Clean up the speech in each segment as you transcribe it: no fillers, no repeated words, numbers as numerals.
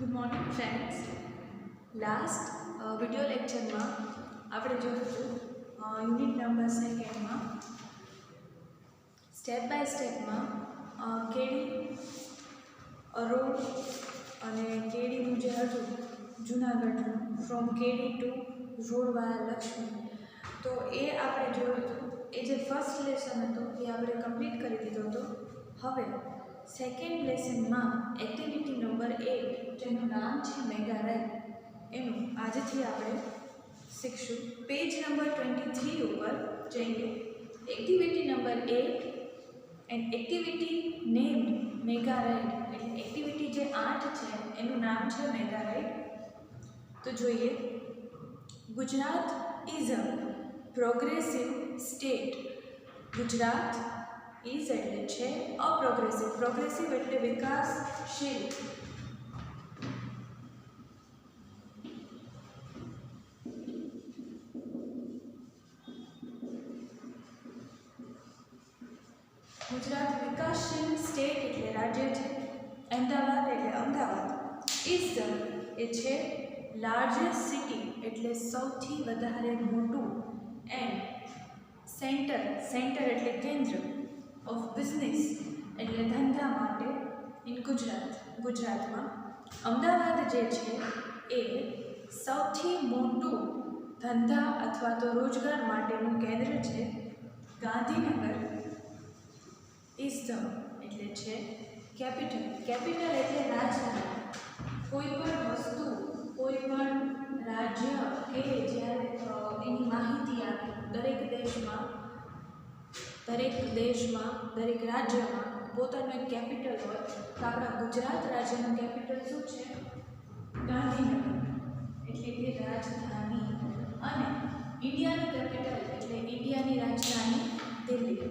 Good morning friends. Last video લેક્ચરમાં આપણે જોયું હતું યુનિટ નંબર સેકન્ડમાં સ્ટેપ બાય સ્ટેપમાં કેડી રોડ અને કેડીનું જે હતું જૂનાગઢનું ફ્રોમ કેડી ટુ રોડ વાયા લક્ષ્મી, તો એ આપણે જોયું હતું. એ જે ફર્સ્ટ લેસન હતો એ આપણે કમ્પ્લીટ કરી દીધો હતો. હવે સેકન્ડ લેસનમાં એક્ટિવિટી નંબર 8 જેનું નામ છે મેગા રાઇડ, એનું આજથી આપણે શીખશું. પેજ નંબર 23 ઉપર જઈએ. Activity number 8 and activity named mega ride, એટલે એક્ટિવિટી જે 8 છે એનું નામ છે મેગા રાઇડ. તો જોઈએ. Gujarat is a progressive state. Gujarat is એટલે છે અપ્રોગ્રેસિવ, પ્રોગ્રેસિવ એટલે વિકાસશીલ. ગુજરાત વિકાસશીલ સ્ટેટ એટલે રાજ્ય છે. અમદાવાદ એટલે અમદાવાદ. ઇઝ એ છે લાર્જેસ્ટ સિટી એટલે સૌથી વધારે મોટું. એન્ડ સેન્ટર, સેન્ટર એટલે કેન્દ્ર ઓફ બિઝનેસ એટલે ધંધા માટે ઇન ગુજરાત, ગુજરાતમાં. અમદાવાદ જે છે એ સૌથી મોટું ધંધા અથવા તો રોજગાર માટેનું કેન્દ્ર છે. ગાંધીનગર ઇઝ ધ એટલે છે કેપિટલ. કેપિટલ એટલે રાજધાની. કોઈ પણ વસ્તુ, કોઈ પણ રાજ્ય કે જ્યારે એની માહિતી આપે દરેક દેશમાં, દરેક રાજ્યમાં પોતાનું એક કેપિટલ હોય. તો આપણા ગુજરાત રાજ્યનું કેપિટલ શું છે? ગાંધીનગર એટલે કે રાજધાની. અને ઇન્ડિયાની કેપિટલ એટલે ઇન્ડિયાની રાજધાની દિલ્હી.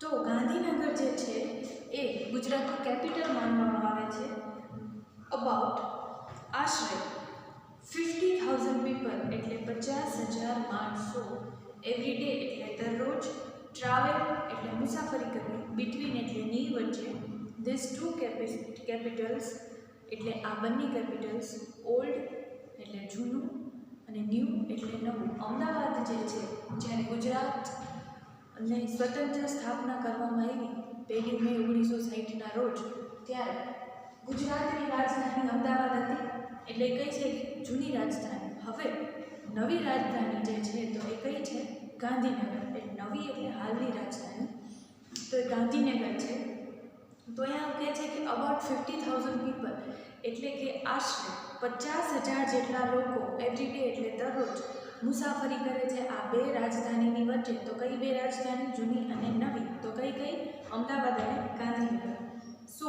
તો ગાંધીનગર જે છે એ ગુજરાતનું કેપિટલ માનવામાં આવે છે. અબાઉટ આશરે 50,000 પીપલ એટલે 50,000 માણસો એવરી ડે એટલે દરરોજ, ટ્રાવેલ એટલે મુસાફરી કરવી, બિટવીન એટલે ની વચ્ચે, ધીસ ટુ કેપિટલ્સ એટલે આ બંને કેપિટલ્સ, ઓલ્ડ એટલે જૂનું અને ન્યૂ એટલે નવું. અમદાવાદ જે છે, જ્યારે ગુજરાત અને સ્વતંત્ર સ્થાપના કરવામાં આવી 1 મે 1960ના રોજ, ત્યારે ગુજરાતની રાજધાની અમદાવાદ હતી. એટલે કઈ છે? જૂની રાજધાની. હવે નવી રાજધાની જે છે તો એ કઈ છે? ગાંધીનગર. એટલે નવી એટલે હાલની રાજધાની. તો એ ગાંધીનગર છે. તો અહીંયા કહે છે કે અબાઉટ 50,000 પીપલ એટલે કે આશરે 50,000 જેટલા લોકો એવરી ડે એટલે દરરોજ મુસાફરી કરે છે આ બે રાજધાનીની વચ્ચે. તો કઈ બે રાજધાની? જૂની અને નવી. તો કઈ કઈ? અમદાવાદ અને ગાંધીનગર. સો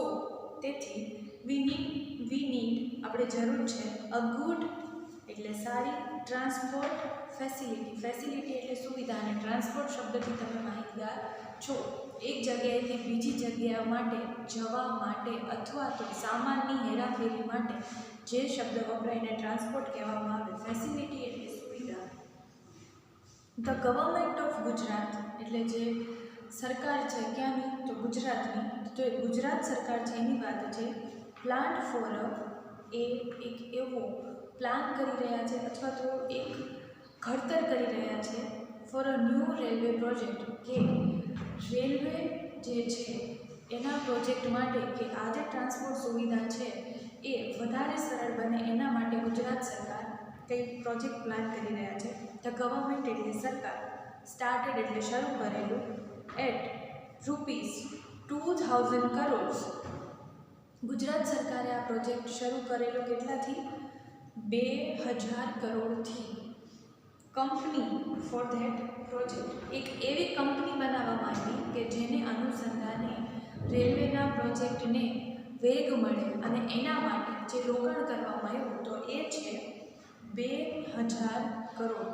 તેથી વી નીડ આપણે જરૂર છે અ ગુડ એટલે સારી, ટ્રાન્સપોર્ટ ફેસિલિટી, ફેસિલિટી એટલે સુવિધા, અને ટ્રાન્સપોર્ટ શબ્દથી તમે માહિતગાર છો. એક જગ્યાએથી બીજી જગ્યા માટે જવા માટે અથવા તો સામાનની હેરાફેરી માટે જે શબ્દ વપરાયને ટ્રાન્સપોર્ટ કહેવામાં આવે. ફેસિલિટી એટલે સુવિધા. ધ ગવર્મેન્ટ ઓફ ગુજરાત એટલે જે સરકાર છે ક્યાંની? તો ગુજરાતની. તો એ ગુજરાત સરકાર છે એની વાત છે. પ્લાન્ટ ફોર એક એવો પ્લાન કરી રહ્યા છે અથવા તો એક ઘડતર કરી રહ્યા છે for a new railway project, કે રેલવે જે છે એના પ્રોજેક્ટ માટે, કે આ જે ટ્રાન્સપોર્ટ સુવિધા છે એ વધારે સરળ બને એના માટે ગુજરાત સરકાર કંઈ પ્રોજેક્ટ પ્લાન કરી રહ્યા છે. ધ ગવર્મેન્ટ એટલે સરકાર, સ્ટાર્ટેડ એટલે શરૂ કરેલું, એટ ₹2,000 કરોડ. ગુજરાત સરકારે આ પ્રોજેક્ટ શરૂ કરેલો કેટલાથી? 2,000 કરોડથી. કંપની ફોર ધેટ પ્રોજેક્ટ, એક એવી કંપની બનાવવામાં આવી કે જેને અનુસંધાને રેલવેના પ્રોજેક્ટને વેગ મળે અને એના માટે જે રોકાણ કરવામાં આવ્યું તો એ છે 2,000 crore.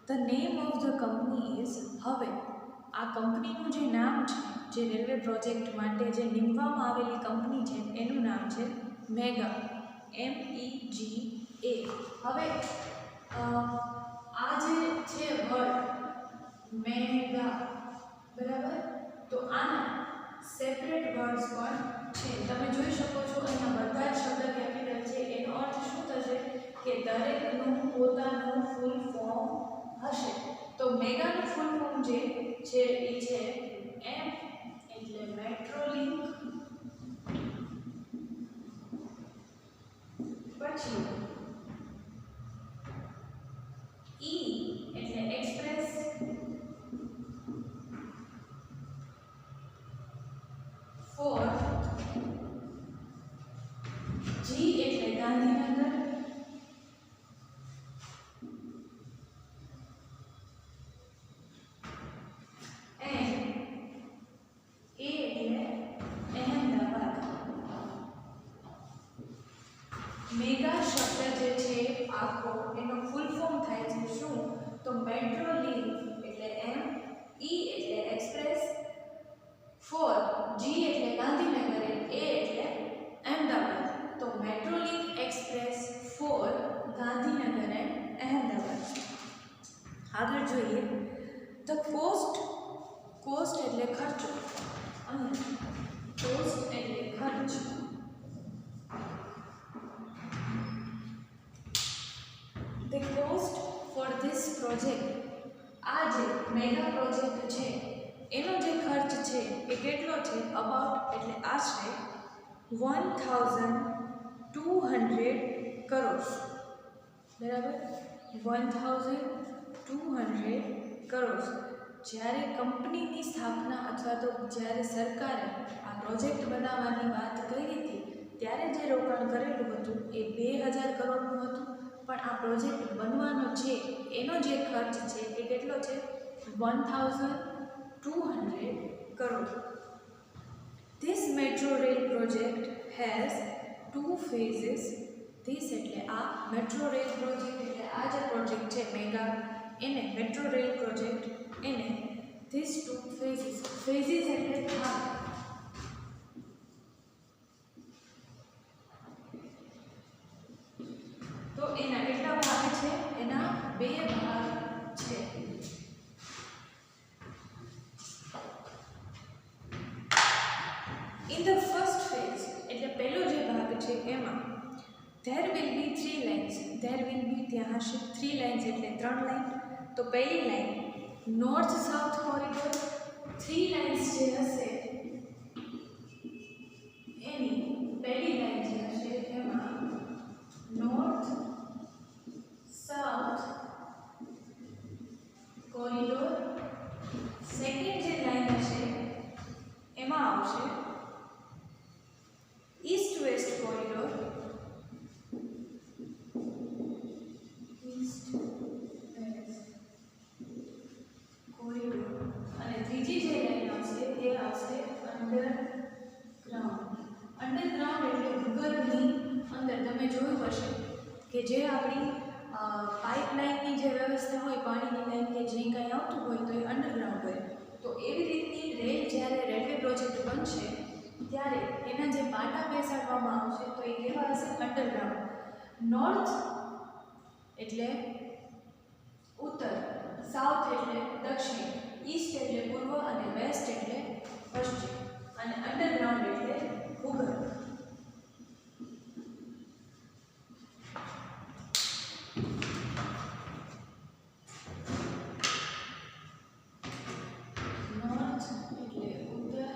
The name of the company is, હવે આ કંપનીનું જે નામ છે, જે રેલવે પ્રોજેક્ટ માટે જે નીમવામાં આવેલી કંપની છે એનું નામ છે મેગા, MEGA. હવે આ જે છે વર્ડ મેગા, બરાબર, તો આના સેપરેટ વર્ડ્સ પણ છે. તમે જોઈ શકો છો અહીંયા બધા જ હશે તો મેગાનું ફૂલ ફોર્મ જે છે એ છે એમ એટલે મેટ્રો લિંક, પછી ઈ એટલે એક્સપ્રેસ, ફોર જી એટલે ગાંધીનગર, મેગા શબ્દ જે છે આખો એનો ફૂલ ફોર્મ થાય છે શું તો મેટ્રો લિંક એટલે એમ, ઈ એટલે એક્સપ્રેસ, ફોર જી એટલે ગાંધીનગર, એ એટલે અહેમદાબાદ. તો metro link express for Gandhinagar and Ahmedabad. આગળ જોઈએ ધ કોસ્ટ એટલે ખર્ચો, અને કોસ્ટ એટલે ખર્ચ. The cost for this project, આ જે મેગા પ્રોજેક્ટ છે એનો જે ખર્ચ છે એ કેટલો છે અબાઉટ એટલે આશરે 1200 કરોડ. બરાબર 1200 કરોડ. જ્યારે કંપનીની સ્થાપના અથવા તો જ્યારે સરકારે આ પ્રોજેક્ટ બનાવવાની વાત કરી હતી ત્યારે જે રોકાણ કરેલું હતું એ 2000 કરોડનું હતું, પણ આ પ્રોજેક્ટ બનવાનો છે એનો જે ખર્ચ છે એ કેટલો છે 1200 crore. This metro rail project has 2 phases. This એટલે આ મેટ્રો રેલ પ્રોજેક્ટ એટલે આ જે પ્રોજેક્ટ છે મેગા એને મેટ્રો રેલ પ્રોજેક્ટ એને these 2 phases એટલે ભાગ. તો એના કેટલા ભાગ છે એના 2 ભાગ છે. In the first phase એટલે પહેલો જે ભાગ છે એમાં there will be 3 lines. there will be ત્યાં હશે 3 lines એટલે 3 લાઈન. તો પહેલી line north south corridor, 3 lines જે હશે એની પહેલી લાઈન જે હશે એમાં નોર્થ સાઉથ કોરિડોર. સેકન્ડ જે લાઈન હશે એમાં આવશે East west corridor, east west corridor. અને ત્રીજી જે લાઈન આવશે એ આવશે અંડરગ્રાઉન્ડ. અંડરગ્રાઉન્ડ એટલે ભૂગર્ભની અંદર. તમે જોયું હશે કે જે આપણી પાઇપલાઇનની જે વ્યવસ્થા હોય પાણીની લાઈન કે જે કંઈ આવતું હોય તો એ અંડરગ્રાઉન્ડ હોય. તો એવી રીતની રેલ જ્યારે રેલવે પ્રોજેક્ટ બનશે ત્યારે એના જે પાટા બેસાડવામાં આવશે તો એ કેવા હશે અંડરગ્રાઉન્ડ. નોર્થ એટલે ઉત્તર, સાઉથ એટલે દક્ષિણ, ઈસ્ટ એટલે પૂર્વ અને વેસ્ટ એટલે પશ્ચિમ, અને અંડરગ્રાઉન્ડ એટલે ભૂગર્ભ. નોર્થ એટલે ઉત્તર,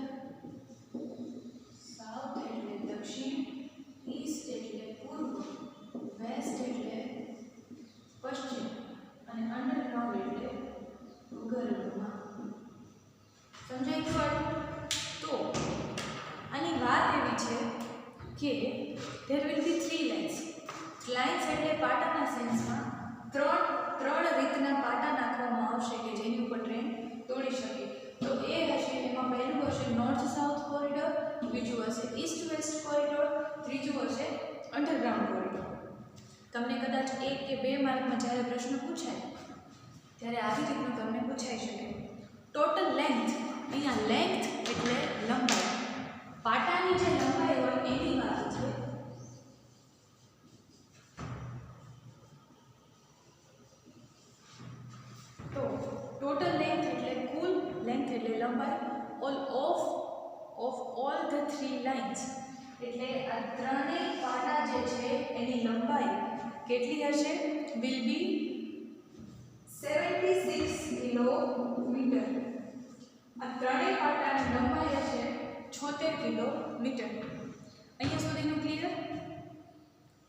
સાઉથ એટલે દક્ષિણ, ઈસ્ટ એટલે પૂર્વ, વેસ્ટ એટલે પશ્ચિમ, અને અંડરગ્રાઉન્ડ એટલે ભૂગર્ભમાં. સમજાઈ ગયું? તો આની વાત એવી છે કે there will be 3 lines. Lines એટલે પાટાના સેન્સમાં ત્રણ રીતના પાટા નાખવામાં આવશે કે જેની ઉપર ટ્રેન દોડી શકે. તો એ હશે એમાં પહેલું હશે નોર્થ સાઉથ કોરિડોર, બીજું હશે ઈસ્ટ વેસ્ટ કોરિડોર, ત્રીજું હશે અંડરગ્રાઉન્ડ કોરિડોર. તમને કદાચ 1 કે 2 માર્કમાં જ્યારે પ્રશ્ન પૂછાય ત્યારે આવી રીતનું તમને પૂછાઈ શકે. ટોટલ લેન્થ, અહીંયા લેન્થ એટલે લંબાઈ, પાટાની જે લંબાઈ હોય એની વાત છે. તો ટોટલ લેન્થ એટલે કુલ લેન્થ એટલે લંબાઈ ઓફ ઓલ ધ 3 લાઇન્સ એટલે આ ત્રણેય પાટા જે છે એની લંબાઈ કેટલી હશે? Will be 70 kilometre. આ ત્રણેય પાટાની લંબાઈ હશે 76 કિલોમીટર. અહીંયા સુધીનું ક્લિયર.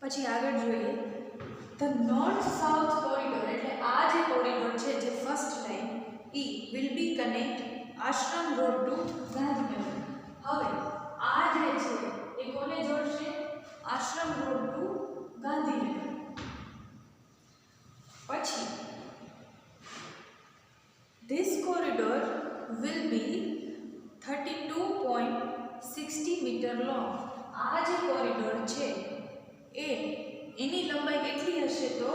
પછી આગળ જોઈએ ધ નોર્થ સાઉથ કોરિડોર, એટલે આ જે કોરિડોર છે, જે first line will be connect Ashram road to Gandhinagar. હવે આ જે છે એ કોને જોડશે? Ashram road to Gandhinagar. પછી this corridor will be 32.60 metre long. આ જે કોરિડોર છે એની લંબાઈ કેટલી હશે? તો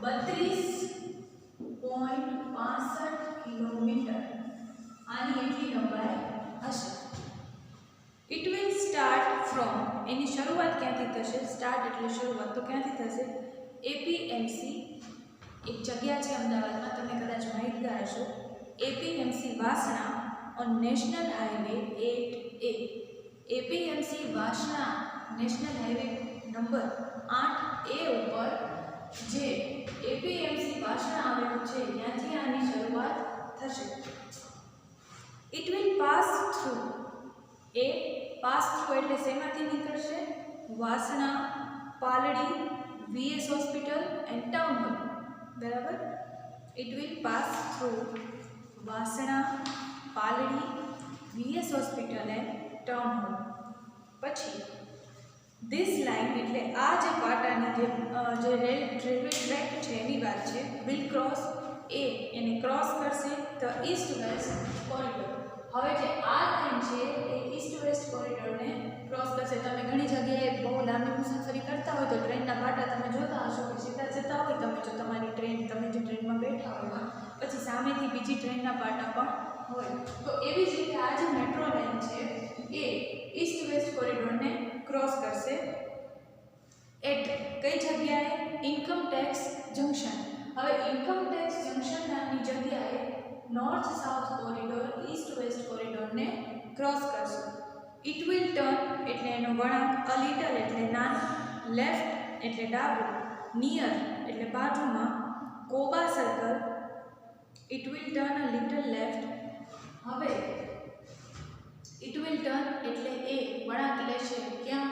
32.65 કિલોમીટર. આની એટલી લંબાઈ હશે. ઇટ વિલ સ્ટાર્ટ ફ્રોમ, એની શરૂઆત ક્યાંથી થશે? સ્ટાર્ટ એટલે શરૂઆત, તો ક્યાંથી થશે? એપીએમસી એક જગ્યા છે અમદાવાદમાં, તમે કદાચ માહિતગાર હશો. APMC Vasna on national highway 8A. APMC Vasna national highway number 8A ઉપર જે એપીએમસી વાસણા આવેલું છે ત્યાંથી આની શરૂઆત થશે. ઇટ વિલ પાસ થ્રુ, એ પાસ થ્રુ એટલે શેમાંથી નીકળશે? Vasna, Paldi, VS hospital and town hall. બરાબર. It will pass through Vasna, Paldi, VS hospital and town hall. પછી ધીસ લાઇન એટલે આ જે પાટાની જે રેલવે ટ્રેક છે એની વાત છે. વિલ ક્રોસ, એને ક્રોસ કરશે ધ ઈસ્ટ વેસ્ટ કોરિડોર. હવે જે આ લાઇન છે એ ઈસ્ટ વેસ્ટ કોરિડોરને ક્રોસ કરશે. તમે ઘણી જગ્યાએ બહુ લાંબી મુસાફરી કરતા હોય તો ટ્રેનના પાટા તમે જોતા હશો કે સીધા જતા હોય. તમે જો તમારી ટ્રેન, તમે જે ટ્રેનમાં બેઠા હોય પછી સામેથી બીજી ટ્રેનના પાટા પણ હોય, તો એવી જ રીતે આ જે મેટ્રો લાઇન છે એ ઈસ્ટ વેસ્ટ કોરિડોરને ક્રોસ કરશે. એટ કઈ જગ્યાએ? Income tax junction. હવે ઇન્કમ ટેક્સ જંકશન નામની જગ્યાએ north south corridor east west કોરિડોરને ક્રોસ કરશે. ઇટ વિલ ટર્ન એટલે એનો વળાંક, અ લિટલ એટલે નાનું, લેફ્ટ એટલે ડાબું, નિયર એટલે બાજુમાં, Koba circle. It will turn a little left. હવે ઇટ વિલ ટર્ન એટલે એ વળાંક લેશે ક્યાં?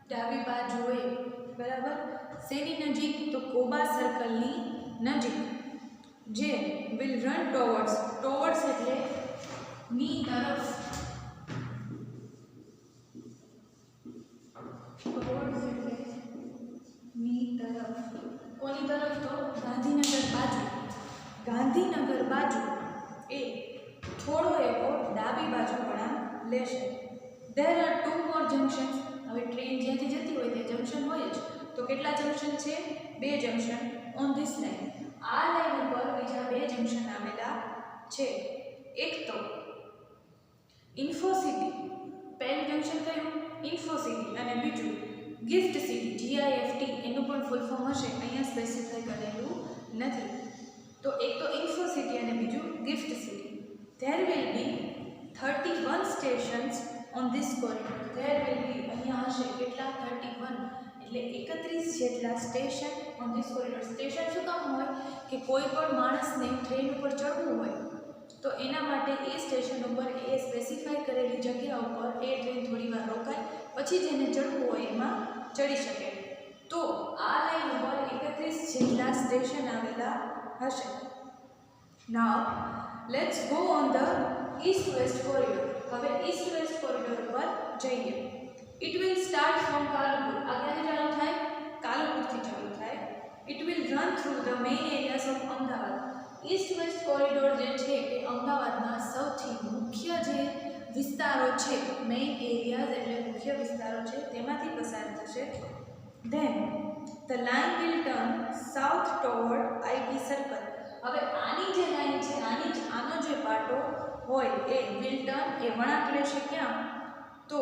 ડાબી બાજુએ. બરાબર. શેની નજીક? તો કોબા સર્કલની નજીક. જે વિલ રન ટોવર્ડ્સ, ટોવર્ડ્સ એટલે ની તરફ, ટોવર્ડ્સ એટલે ની તરફ. કોની તરફ? તો ગાંધીનગર બાજુ. ગાંધીનગર બાજુ એ થોડો એવો ડાબી બાજુ વળાંક લેશે. ધેર આર 2 મોર જંકશન્સ. હવે ટ્રેન જ્યાંથી જતી હોય તે જંકશન હોય જ, તો કેટલા જંકશન છે? 2 જંકશન ઓન ધીસ લાઇન. આ લાઇન ઉપર બીજા 2 જંકશન આવેલા છે. એક તો ઇન્ફોસિટી, પહેલું જંકશન કયું? ઇન્ફોસિટી, અને બીજું ગિફ્ટ સિટી, GIFT. એનું પણ ફૂલ ફોર્મ હશે, અહીંયા સ્પેસિફાઈ કરેલું નથી. તો એક તો ઇન્ફોસિટી અને બીજું gift city. There will be 31 stations on this corridor. There will be, અહીંયા હશે કેટલા? 31 એટલે 31 જેટલા station on this corridor. Station શું કામ હોય? કે કોઈ પણ માણસને ટ્રેન ઉપર ચડવું હોય તો એના માટે એ સ્ટેશન ઉપર એ સ્પેસિફાઈ કરેલી જગ્યા ઉપર એ ટ્રેન થોડી વાર રોકાય, પછી જેને ચડવું હોય એમાં ચડી શકે. તો આ લાઇન ઉપર 31 જેટલા સ્ટેશન આવેલા હશે. Now let's go on the east west corridor. હવે ઈસ્ટ વેસ્ટ કોરિડોર પર જઈએ. It will start from Kalupur. આ ક્યાંથી ચાલુ થાય? કાલુપુરથી ચાલુ થાય. It will run through the main areas of Ahmedabad. East west corridor જે છે એ અમદાવાદના સૌથી મુખ્ય જે વિસ્તારો છે, મેઇન એરિયાઝ એટલે મુખ્ય વિસ્તારો છે, તેમાંથી પસાર થશે. Then the line will turn south toward IT circle. હવે આની જે લાઇન છે, આનો જે પાટો હોય એ વિલ ટર્ન, એ વળાંક લેશે ક્યાં? તો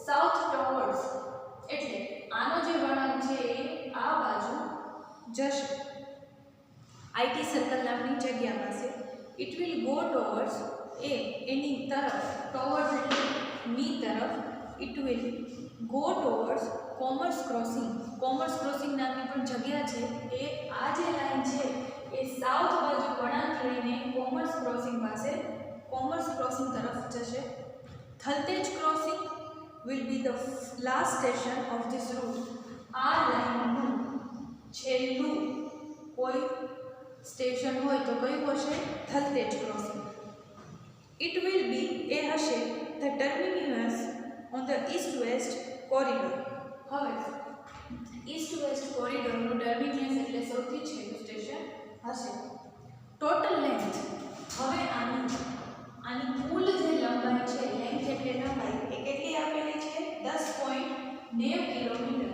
સાઉથ ટોવર્ડ્સ, એટલે આનો જે વળાંક છે એ આ બાજુ જશે, આઈટી સર્કલ નામની જગ્યા પાસે. ઇટ વિલ ગો ટોવર્ડ્સ, એની તરફ, ટોવર્ડ્સ એટલે ની તરફ. It will go ટોવર્ડ્સ commerce crossing. Commerce crossing નામની પણ જગ્યા છે. એ આ જે લાઇન છે એ સાઉથ બાજુ વળાંક લઈને કોમર્સ ક્રોસિંગ પાસે કોમર્સ ક્રોસિંગ તરફ જશે. Thaltej crossing will be the last station of this route. આ લાઈનનું છેલ્લું કોઈ સ્ટેશન હોય તો કયું હશે? Thaltej crossing. It will be એ હશે the terminus on the east-west corridor. હવે ઈસ્ટ-વેસ્ટ કોરિડોરનું ટર્મિનસ એટલે સૌથી છેલ્લું સ્ટેશન હશે. ટોટલ લેન્થ, હવે આની કુલ જે લંબાઈ છે, લેન્થ એટલે લંબાઈ, એ કેટલી આપેલી છે? 10.90 કિલોમીટર.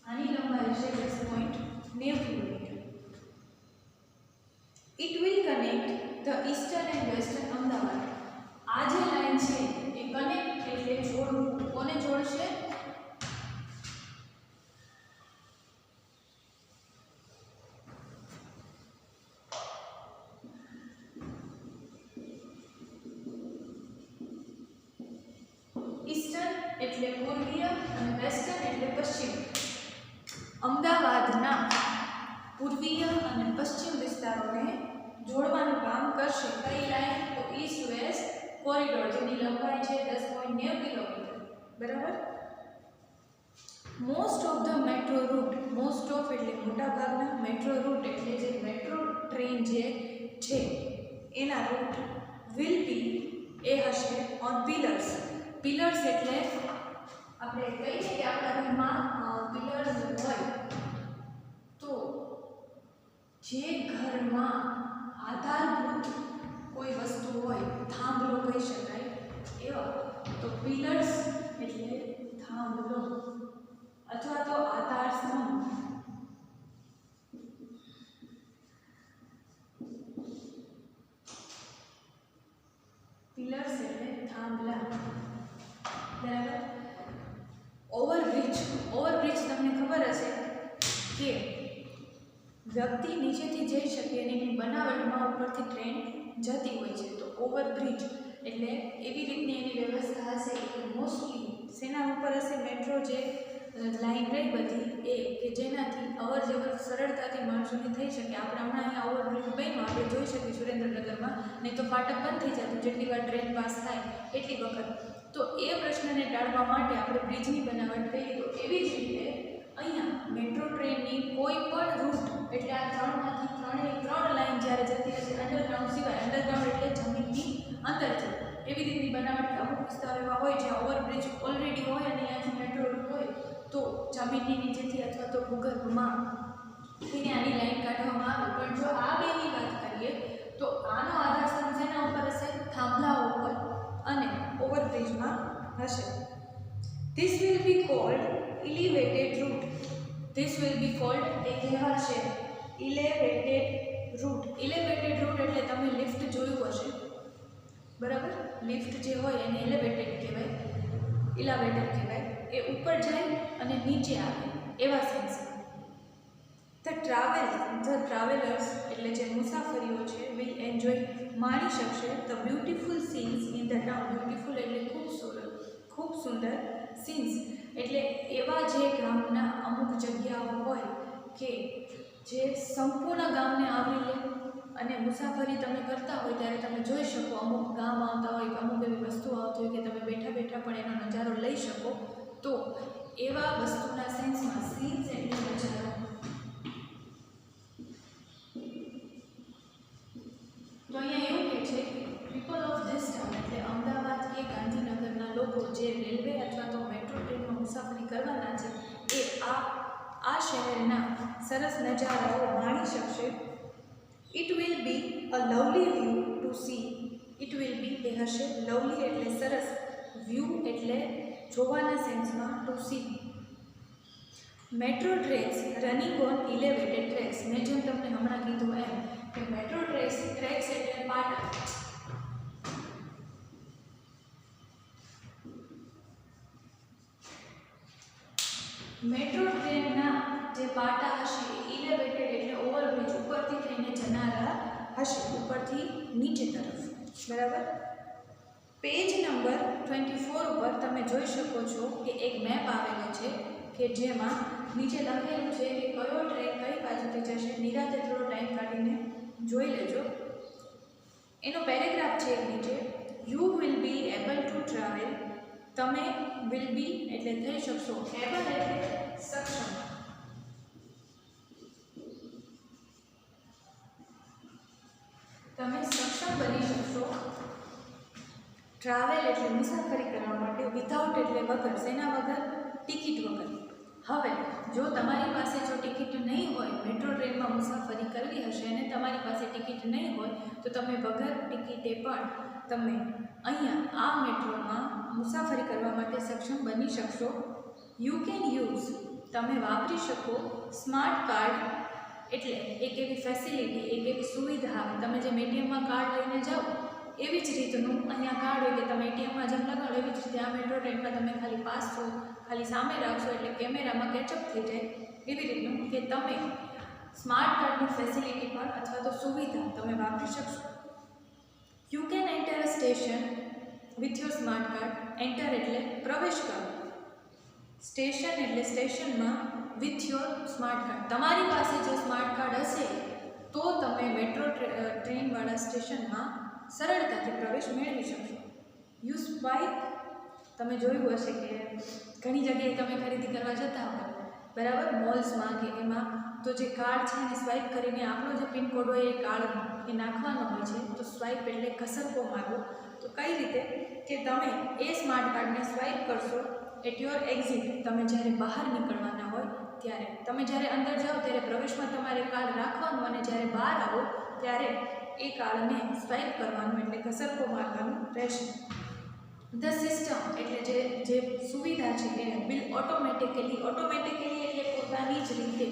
આની લંબાઈ છે 10.90 kilometre. It will connect the eastern and western Ahmedabad. આ જે લાઈન છે એ કનેક્ટ એટલે જોડવું. કોને જોડશે? ઈસ્ટર્ન એટલે પૂર્વીય અને વેસ્ટર્ન એટલે પશ્ચિમ. અમદાવાદના પૂર્વીય અને પશ્ચિમ વિસ્તારોને જોડવાનું કામ કરશે કઈ લાઈન? તો ઈસ્ટ વેસ્ટ કોરિડોર, જેની લંબાઈ છે 10.90 કિલોમીટર. બરાબર. Most of the metro route, most of એટલે મોટા ભાગના, મેટ્રો રૂટ એટલે જે મેટ્રો ટ્રેન જે છે એના રૂટ વિલ બી એ હશે ઓન પિલર્સ. પિલર્સ એટલે આપણે કહીએ કે આપણા ઘરમાં પિલર્સ હોય તો જે ઘરમાં આધારભૂત કોઈ વસ્તુ હોય, થાંભલો કહી શકાય એવા, તો પિલર્સ એટલે થાંભલો અથવા તો આધાર સ્તંભ. પિલર્સ એટલે થાંભલા. બરાબર. ઓવરબ્રિજ, ઓવરબ્રિજ તમને ખબર હશે કે વ્યક્તિ નીચેથી જઈ શકે અને એની બનાવટમાં ઉપરથી ટ્રેન જતી હોય છે. તો ઓવરબ્રિજ એટલે એવી રીતની એની વ્યવસ્થા હશે કે મોસ્ટલી શેના ઉપર હશે? મેટ્રો જે લાઈન રહી બધી એ કે જેનાથી અવર જવર સરળતાથી માણસોની થઈ શકે. આપણે હમણાં અહીંયા ઓવરબ્રિજ બન્યું, આપણે જોઈ શકીએ સુરેન્દ્રનગરમાં, નહીં તો ફાટક બંધ થઈ જતું જેટલી વાર ટ્રેન પાસ થાય એટલી વખત. તો એ પ્રશ્નને ટાળવા માટે આપણે બ્રિજની બનાવટ કરીએ. તો એવી જ રીતે અહીંયા મેટ્રો ટ્રેનની કોઈ પણ રૂટ એટલે આ ત્રણમાંથી ત્રણ લાઈન જ્યારે જતી હશે અંડરગ્રાઉન્ડ સિવાય, અંડરગ્રાઉન્ડ એટલે જમીનની અંદરથી, એવી રીતની બનાવટ અમુક વિસ્તારો એવા હોય જ્યાં ઓવરબ્રિજ ઓલરેડી હોય અને અહીંયાથી મેટ્રો રૂટ હોય તો જમીનની નીચેથી અથવા તો ભૂગર્ભમાં થઈને આની લાઈન કાઢવામાં આવે. પણ જો આ બેની વાત કરીએ તો આનો આધારસ્તંભ શેના ઉપર હશે? થાંભલાઓ ઉપર અને ઓવરબ્રિજમાં હશે. This will be called elevated route. This will be called એ કહેવાશે elevated route. elevated route એટલે તમે લિફ્ટ જોયું હશે. બરાબર. લિફ્ટ જે હોય એને એલિવેટેડ કહેવાય, ઇલેવેટેડ કહેવાય. એ ઉપર જાય અને નીચે આવે એવા સેન્સમાં. The travelers એટલે જે મુસાફરીઓ છે will enjoy માણી શકશે the beautiful scenes in the town. beautiful એટલે ખૂબ સુંદર, સીન્સ એટલે એવા જે ગામના અમુક જગ્યાઓ હોય કે જે સંપૂર્ણ ગામને આવરી લે અને મુસાફરી તમે કરતા હોય ત્યારે તમે જોઈ શકો. અમુક ગામ આવતા હોય કે અમુક એવી વસ્તુ આવતી હોય કે તમે બેઠા બેઠા પણ એનો નજારો લઈ શકો. તો એવા વસ્તુના સેન્સમાં સીન્સ એટલે નજારો. તો અહીંયા એવું કહે છે પીપલ ઓફ ધીસ ટાઉન એટલે અમદાવાદ કે ગાંધીનગરના લોકો જે રેલવે અથવા તો મેટ્રો ટ્રેનમાં મુસાફરી કરવાના છે એ આ શહેરના સરસ નજારાઓ માણી શકશે. It will be a lovely view to see. It will be a હશે લવલી એટલે સરસ, વ્યૂ એટલે જોવાના સેન્સમાં, to see. Metro trains running on elevated tracks. મેં જેમ તમને હમણાં કીધું એમ કે મેટ્રો ટ્રેક્સ એટલે પાટા. મેટ્રો ટ્રેનના જે પાટા હશે એ ઇલેવેટેડ એટલે ઓવરબ્રિજ ઉપરથી થઈને જનારા હશે, ઉપરથી નીચે તરફ. બરાબર. પેજ નંબર 24 ઉપર તમે જોઈ શકો છો કે એક મેપ આવેલો છે કે જેમાં નીચે લખેલું છે કે કયો ટ્રેન કઈ બાજુથી જશે, નિરાતે થોડો ટાઈમ કાઢીને જોઈ લેજો. એનો પેરેગ્રાફ છે નીચે, you will be able to travel. તમે વિલ બી એટલે થઈ શકશો, એબલ એટલે સક્ષમ. તમે સક્ષમ બની શકશો. ટ્રાવેલ એટલે મુસાફરી કરવા માટે, વિધાઉટ એટલે વગર, શેના વગર? ટિકિટ વગર. હવે જો તમારી પાસે જો ટિકિટ નહીં હોય, મેટ્રો ટ્રેનમાં મુસાફરી કરવી હશે અને તમારી પાસે ટિકિટ નહીં હોય તો તમે વગર ટિકિટે પણ તમે અહીંયા આ મેટ્રોમાં મુસાફરી કરવા માટે સક્ષમ બની શકશો. યુ કેન યુઝ, તમે વાપરી શકો સ્માર્ટ કાર્ડ, એટલે એક એવી ફેસિલિટી, એક એવી સુવિધા, તમે જેમ એટીએમમાં કાર્ડ લઈને જાઓ એવી જ રીતનું અહીંયા કાર્ડ હોય કે તમે એટીએમમાં જેમ લગાડો એવી જ રીતે આ મેટ્રો ટ્રેનમાં તમે ખાલી પાસ છો, ખાલી સામે રાખશો એટલે કેમેરામાં કેચઅપ થઈ જાય. એવી રીતનું કે તમે સ્માર્ટ કાર્ડની ફેસિલિટી પણ અથવા તો સુવિધા તમે વાપરી શકશો. You can enter a station with your smart card. Enter એટલે પ્રવેશ કરો, સ્ટેશન એટલે સ્ટેશનમાં વિથ યોર સ્માર્ટ કાર્ડ. તમારી પાસે જો સ્માર્ટ કાર્ડ હશે તો તમે મેટ્રો ટ્રેનવાળા સ્ટેશનમાં સરળતાથી પ્રવેશ મેળવી શકશો. યુ સ્વાઇપ, તમે જોયું હશે કે ઘણી જગ્યાએ તમે ખરીદી કરવા જતા હોય બરાબર, મોલ્સમાં કે એમાં, તો જે કાર્ડ છે એને સ્વાઇપ કરીને આપણો જે પિનકોડ હોય એ કાર્ડનો એ નાખવાનો હોય છે. તો સ્વાઇપ એટલે ઘસરકો મારવો. તો કઈ રીતે કે તમે એ સ્માર્ટ કાર્ડને સ્વાઇપ કરશો એટ યોર એક્ઝિટ, તમે જ્યારે બહાર નીકળવાના હોય ત્યારે. તમે જ્યારે અંદર જાઓ ત્યારે પ્રવેશમાં તમારે કાર્ડ રાખવાનું અને જ્યારે બહાર આવો ત્યારે એ કાર્ડને સ્વાઇપ કરવાનું એટલે ઘસરકો મારવાનું રહેશે. ધ સિસ્ટમ એટલે જે સુવિધા છે એ વિલ ઓટોમેટિકલી એટલે પોતાની જ રીતે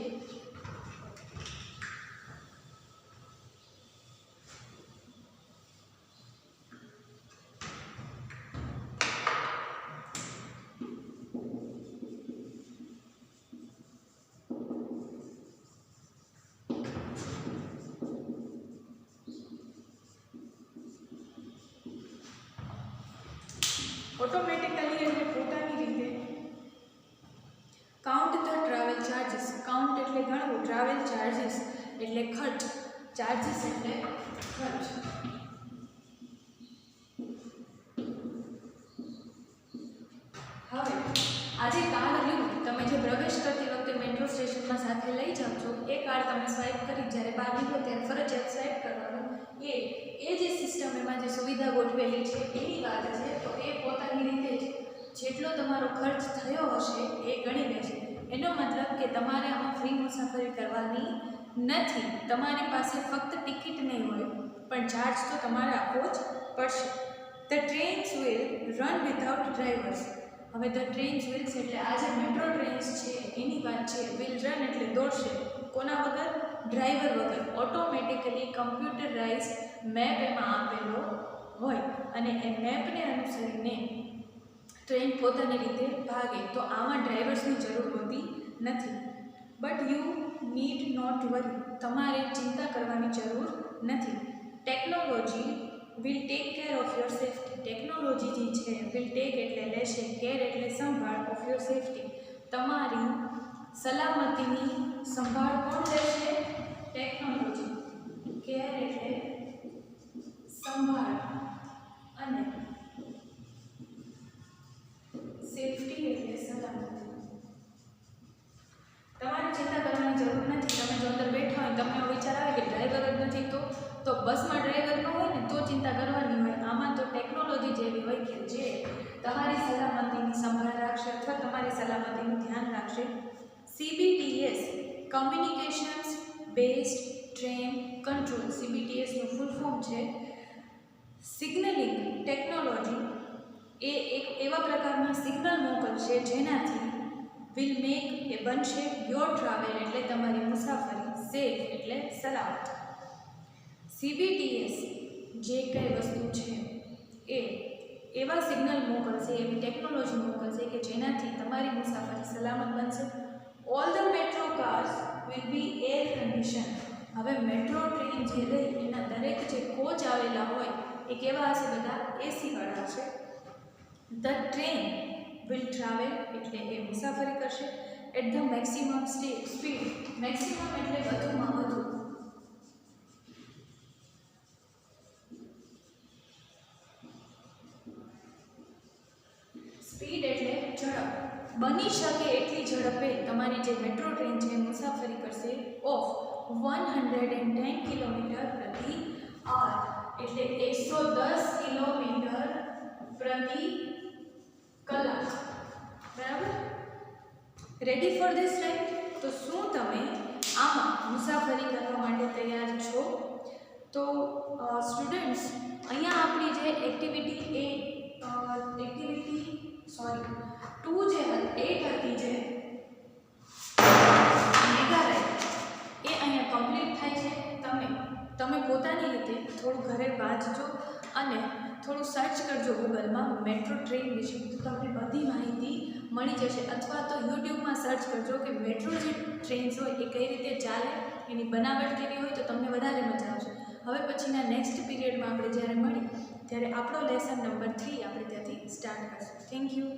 count the travel charges. Count એટલે ગણવું, ટ્રાવેલ ચાર્જીસ એટલે ખર્ચ, ચાર્જીસ એટલે ખર્ચ. હવે આજે કાર્ડ રહ્યું તમે જે પ્રવેશ કરતી વખતે મેટ્રો સ્ટેશનમાં સાથે લઈ જાઓ છો એ કાર્ડ તમે સ્વાઇપ કરી જ્યારે બહાર નીકળો ત્યારે ફરજિયાત સ્વાઇપ કરવાનું. એ જે સિસ્ટમ એમાં જે સુવિધા ગોઠવેલી છે એની વાત છે. તો એ પોતાની રીતે જ જેટલો તમારો ખર્ચ થયો હશે એ ગણી લેશે. એનો મતલબ કે તમારે આમાં ફ્રી મુસાફરી કરવાની નથી. તમારી પાસે ફક્ત ટિકિટ નહીં હોય પણ ચાર્જ તો તમારે આપવો જ પડશે. The trains will run without drivers. હવે ધ ટ્રેન્સ વિલ્સ એટલે આ જે મેટ્રો ટ્રેન્સ છે એની વાત છે. વિલ રન એટલે દોડશે, કોના વગર? ડ્રાઈવર વગર. ઓટોમેટિકલી કમ્પ્યુટરાઇઝ મેપ એમાં આપેલો હોય અને એ મેપને અનુસરીને ટ્રેન પોતાની રીતે ભાગે. તો આમાં ડ્રાઈવર્સની જરૂર હોતી નથી. બટ યુ નીડ નોટ વરી, તમારે ચિંતા કરવાની જરૂર નથી. Technology will take care of your safety. Technology જે છે વિલ ટેક એટલે લેશે, કેર એટલે સંભાળ, ઓફ યોર સેફ્ટી તમારી સલામતીની સંભાળ કોણ લેશે? ટેકનોલોજી. કેર એટલે સંભાળ અને સેફ્ટી એટલે સલામતી. તમારે ચિંતા કરવાની જરૂર નથી. તમે જો અંદર બેઠા હોય તમને એવો વિચાર આવે કે ડ્રાઈવર જ નથી તો બસમાં ડ્રાઈવર ન હોય ને તો ચિંતા કરવાની હોય. આમાં તો ટેકનોલોજી જેવી હોય કે જે તમારી સલામતીની સંભાળ રાખશે અથવા તમારી સલામતીનું ધ્યાન રાખશે. CBTS communications based train control. CBTSનું ફૂલ ફોર્મ છે સિગ્નલિંગ ટેકનોલોજી. એ એક એવા પ્રકારના સિગ્નલ મોકલશે જેનાથી વિલ મેક એ બનશે યોર ટ્રાવેલ એટલે તમારી મુસાફરી, સેફ એટલે સલામત. CBTS જે કઈ વસ્તુ છે એ એવા સિગ્નલ મોકલશે, એવી ટેકનોલોજી મોકલશે કે જેનાથી તમારી મુસાફરી સલામત બનશે. All the metro cars will be air condition. હવે મેટ્રો ટ્રેન જે રહી એના દરેક જે કોચ આવેલા હોય એ કેવા હશે? બધા એસી વાળા હશે. ધ ટ્રેન વિલ ટ્રાવેલ એટલે એ મુસાફરી કરશે. At the maximum speed. Maximum એટલે વધુમાં વધુ. સ્પીડ એટલે ઝડપ. બની શકે એટલી ઝડપે તમારી જે મેટ્રો ટ્રેન છે મુસાફરી કરશે ઓફ 110 કિલોમીટર પ્રતિ અવર એટલે 110 કિલોમીટર પ્રતિ કલાક. બરાબર? Ready for this right? તો શું તમે આમાં મુસાફરી કરવા માટે તૈયાર છો? તો સ્ટુડન્ટ્સ, અહીંયા આપણી જે એક્ટિવિટી 2 જે 8 હતી જે મેગા રાઈડ એ અહીંયા કમ્પ્લીટ થાય છે. તમે પોતાની રીતે થોડું ઘરે વાંચજો અને થોડું સર્ચ કરજો ગૂગલમાં મેટ્રો ટ્રેન વિશે, તો તમને બધી માહિતી મળી જશે. અથવા તો યુટ્યુબમાં સર્ચ કરજો કે મેટ્રો જે ટ્રેન્સ હોય એ કઈ રીતે ચાલે, એની બનાવટ કેવી હોય, તો તમને વધારે મજા આવશે. હવે પછીના નેક્સ્ટ પીરિયડમાં આપણે જ્યારે મળીએ ત્યારે આપણો લેસન નંબર 3 આપણે ત્યાંથી સ્ટાર્ટ કરશું. Thank you.